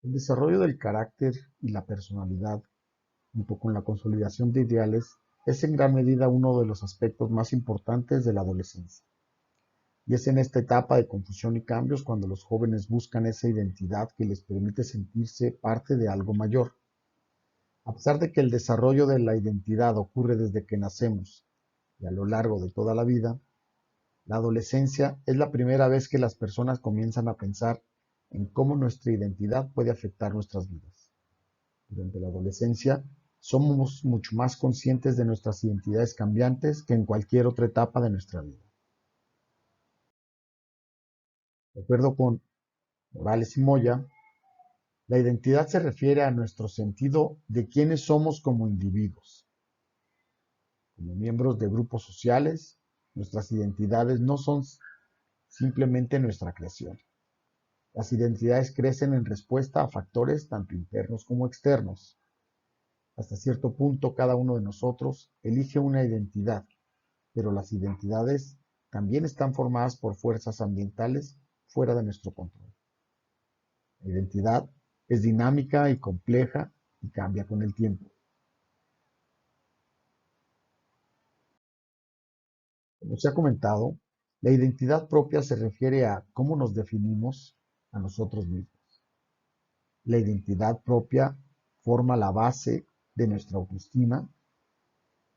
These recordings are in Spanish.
El desarrollo del carácter y la personalidad, junto con la consolidación de ideales, es en gran medida uno de los aspectos más importantes de la adolescencia. Y es en esta etapa de confusión y cambios cuando los jóvenes buscan esa identidad que les permite sentirse parte de algo mayor. A pesar de que el desarrollo de la identidad ocurre desde que nacemos y a lo largo de toda la vida, la adolescencia es la primera vez que las personas comienzan a pensar en cómo nuestra identidad puede afectar nuestras vidas. Durante la adolescencia somos mucho más conscientes de nuestras identidades cambiantes que en cualquier otra etapa de nuestra vida. De acuerdo con Morales y Moya, la identidad se refiere a nuestro sentido de quiénes somos como individuos. Como miembros de grupos sociales, nuestras identidades no son simplemente nuestra creación. Las identidades crecen en respuesta a factores tanto internos como externos. Hasta cierto punto, cada uno de nosotros elige una identidad, pero las identidades también están formadas por fuerzas ambientales fuera de nuestro control. La identidad es dinámica y compleja y cambia con el tiempo. Como se ha comentado, la identidad propia se refiere a cómo nos definimos a nosotros mismos. La identidad propia forma la base de nuestra autoestima.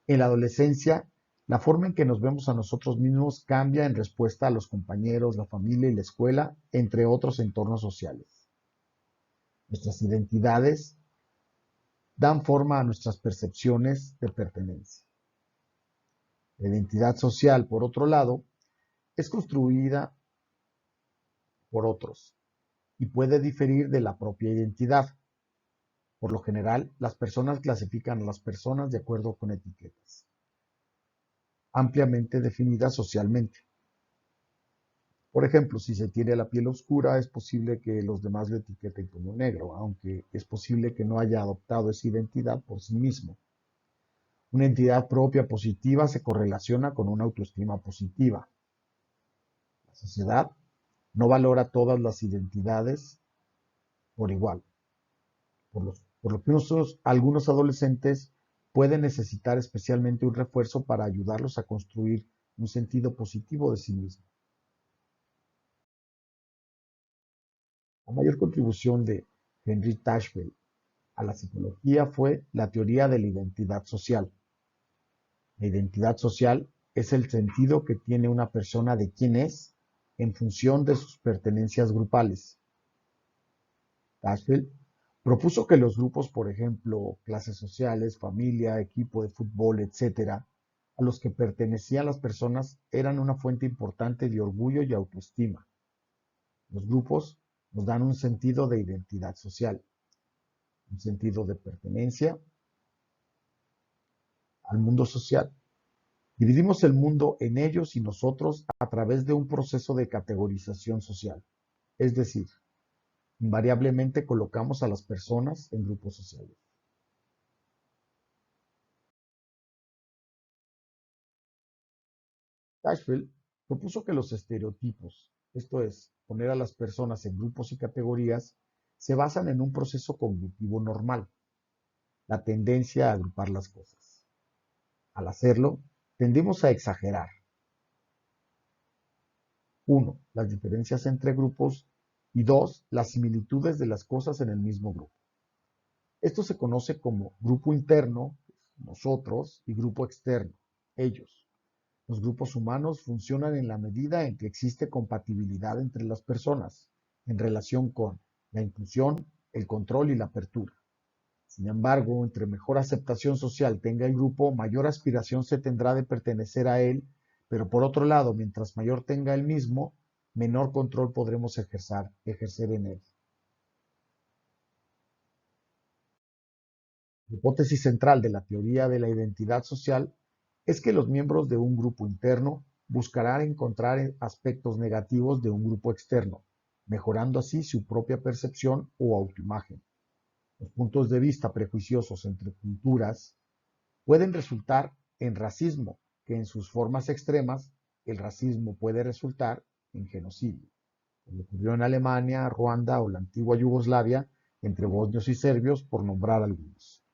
En la adolescencia, la forma en que nos vemos a nosotros mismos cambia en respuesta a los compañeros, la familia y la escuela, entre otros entornos sociales. Nuestras identidades dan forma a nuestras percepciones de pertenencia. La identidad social, por otro lado, es construida por otros y puede diferir de la propia identidad. Por lo general, las personas clasifican a las personas de acuerdo con etiquetas, ampliamente definidas socialmente. Por ejemplo, si se tiene la piel oscura, es posible que los demás lo etiqueten como negro, aunque es posible que no haya adoptado esa identidad por sí mismo. Una identidad propia positiva se correlaciona con una autoestima positiva. La sociedad no valora todas las identidades por igual, por lo que algunos adolescentes pueden necesitar especialmente un refuerzo para ayudarlos a construir un sentido positivo de sí mismos. La mayor contribución de Henry Tashbell a la psicología fue la teoría de la identidad social. La identidad social es el sentido que tiene una persona de quién es en función de sus pertenencias grupales. Tashbell propuso que los grupos, por ejemplo, clases sociales, familia, equipo de fútbol, etc., a los que pertenecían las personas eran una fuente importante de orgullo y autoestima. Los grupos nos dan un sentido de identidad social, un sentido de pertenencia al mundo social. Dividimos el mundo en ellos y nosotros a través de un proceso de categorización social. Es decir, invariablemente colocamos a las personas en grupos sociales. Cashfield propuso que los estereotipos, esto es, poner a las personas en grupos y categorías, se basan en un proceso cognitivo normal, la tendencia a agrupar las cosas. Al hacerlo, tendemos a exagerar. Uno, las diferencias entre grupos y dos, las similitudes de las cosas en el mismo grupo. Esto se conoce como grupo interno, nosotros, y grupo externo, ellos. Los grupos humanos funcionan en la medida en que existe compatibilidad entre las personas, en relación con la inclusión, el control y la apertura. Sin embargo, entre mejor aceptación social tenga el grupo, mayor aspiración se tendrá de pertenecer a él, pero por otro lado, mientras mayor tenga el mismo, menor control podremos ejercer en él. La hipótesis central de la teoría de la identidad social es que los miembros de un grupo interno buscarán encontrar aspectos negativos de un grupo externo, mejorando así su propia percepción o autoimagen. Los puntos de vista prejuiciosos entre culturas pueden resultar en racismo, que en sus formas extremas, el racismo puede resultar en genocidio. Como ocurrió en Alemania, Ruanda o la antigua Yugoslavia, entre bosnios y serbios, por nombrar algunos.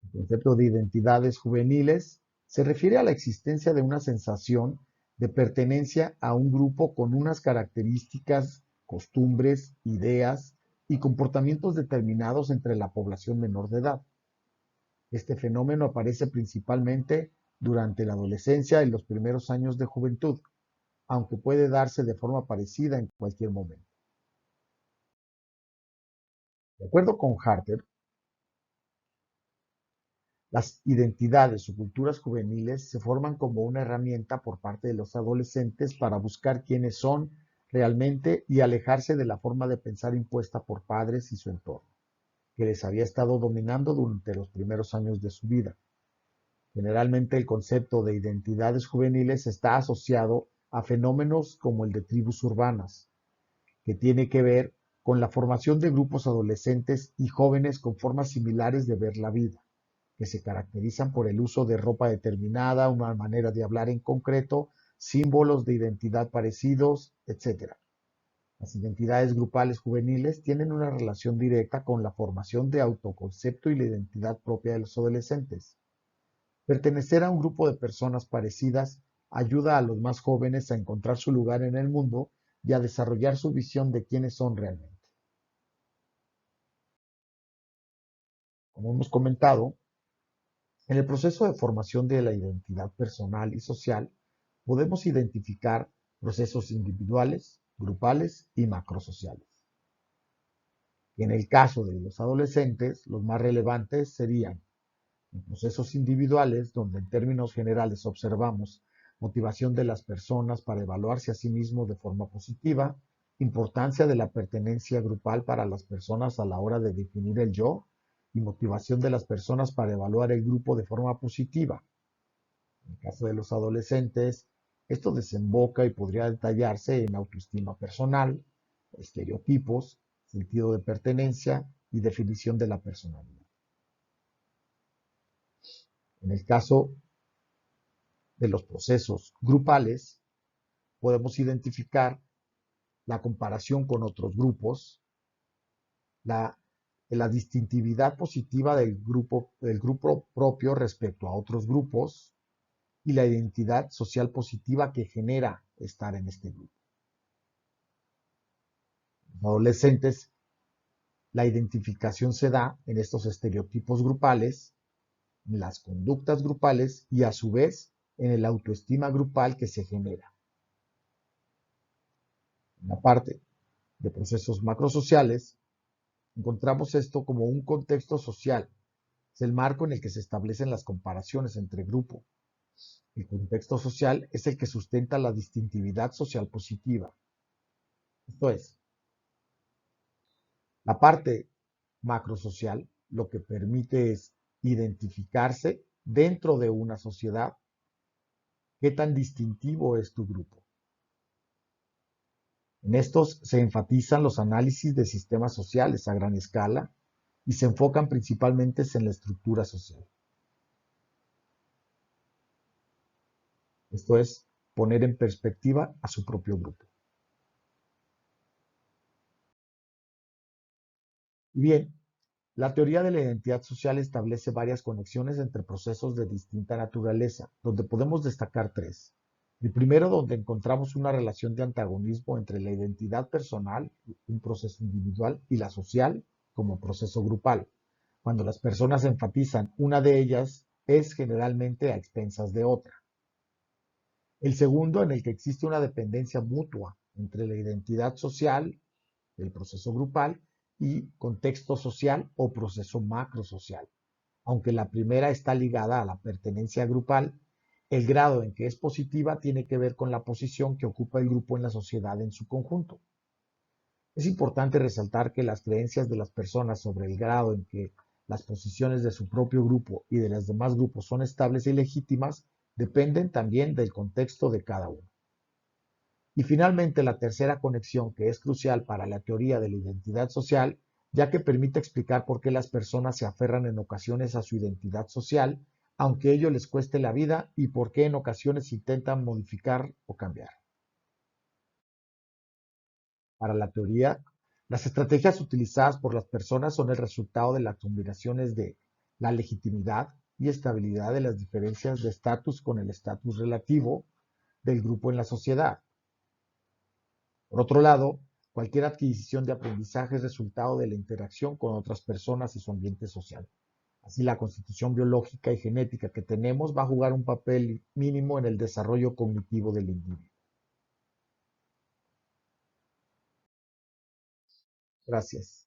El concepto de identidades juveniles se refiere a la existencia de una sensación de pertenencia a un grupo con unas características, costumbres, ideas y comportamientos determinados entre la población menor de edad. Este fenómeno aparece principalmente durante la adolescencia y los primeros años de juventud, aunque puede darse de forma parecida en cualquier momento. De acuerdo con Harter, las identidades o culturas juveniles se forman como una herramienta por parte de los adolescentes para buscar quiénes son realmente y alejarse de la forma de pensar impuesta por padres y su entorno, que les había estado dominando durante los primeros años de su vida. Generalmente el concepto de identidades juveniles está asociado a fenómenos como el de tribus urbanas, que tiene que ver con la formación de grupos adolescentes y jóvenes con formas similares de ver la vida, que se caracterizan por el uso de ropa determinada, una manera de hablar en concreto, símbolos de identidad parecidos, etc. Las identidades grupales juveniles tienen una relación directa con la formación de autoconcepto y la identidad propia de los adolescentes. Pertenecer a un grupo de personas parecidas ayuda a los más jóvenes a encontrar su lugar en el mundo y a desarrollar su visión de quiénes son realmente. Como hemos comentado, en el proceso de formación de la identidad personal y social, podemos identificar procesos individuales, grupales y macrosociales. En el caso de los adolescentes, los más relevantes serían en procesos individuales, donde en términos generales observamos motivación de las personas para evaluarse a sí mismos de forma positiva, importancia de la pertenencia grupal para las personas a la hora de definir el yo y motivación de las personas para evaluar el grupo de forma positiva. En el caso de los adolescentes, esto desemboca y podría detallarse en autoestima personal, estereotipos, sentido de pertenencia y definición de la personalidad. En el caso de los procesos grupales, podemos identificar la comparación con otros grupos, la, la distintividad positiva del grupo propio respecto a otros grupos y la identidad social positiva que genera estar en este grupo. Los adolescentes, la identificación se da en estos estereotipos grupales, en las conductas grupales y a su vez en el autoestima grupal que se genera. En la parte de procesos macrosociales, encontramos esto como un contexto social. Es el marco en el que se establecen las comparaciones entre grupos. El contexto social es el que sustenta la distintividad social positiva. Esto es, la parte macrosocial lo que permite es identificarse dentro de una sociedad qué tan distintivo es tu grupo. En estos se enfatizan los análisis de sistemas sociales a gran escala y se enfocan principalmente en la estructura social. Esto es, poner en perspectiva a su propio grupo. Y bien, la teoría de la identidad social establece varias conexiones entre procesos de distinta naturaleza, donde podemos destacar tres. El primero, donde encontramos una relación de antagonismo entre la identidad personal, un proceso individual, y la social, como proceso grupal. Cuando las personas enfatizan una de ellas, es generalmente a expensas de otra. El segundo, en el que existe una dependencia mutua entre la identidad social, el proceso grupal, y contexto social o proceso macrosocial. Aunque la primera está ligada a la pertenencia grupal, el grado en que es positiva tiene que ver con la posición que ocupa el grupo en la sociedad en su conjunto. Es importante resaltar que las creencias de las personas sobre el grado en que las posiciones de su propio grupo y de los demás grupos son estables y legítimas dependen también del contexto de cada uno. Y finalmente, la tercera conexión, que es crucial para la teoría de la identidad social, ya que permite explicar por qué las personas se aferran en ocasiones a su identidad social, aunque ello les cueste la vida, y por qué en ocasiones intentan modificar o cambiar. Para la teoría Las estrategias utilizadas por las personas son el resultado de las combinaciones de la legitimidad y estabilidad de las diferencias de estatus con el estatus relativo del grupo en la sociedad. Por otro lado, cualquier adquisición de aprendizaje es resultado de la interacción con otras personas y su ambiente social. Así, la constitución biológica y genética que tenemos va a jugar un papel mínimo en el desarrollo cognitivo del individuo. Gracias.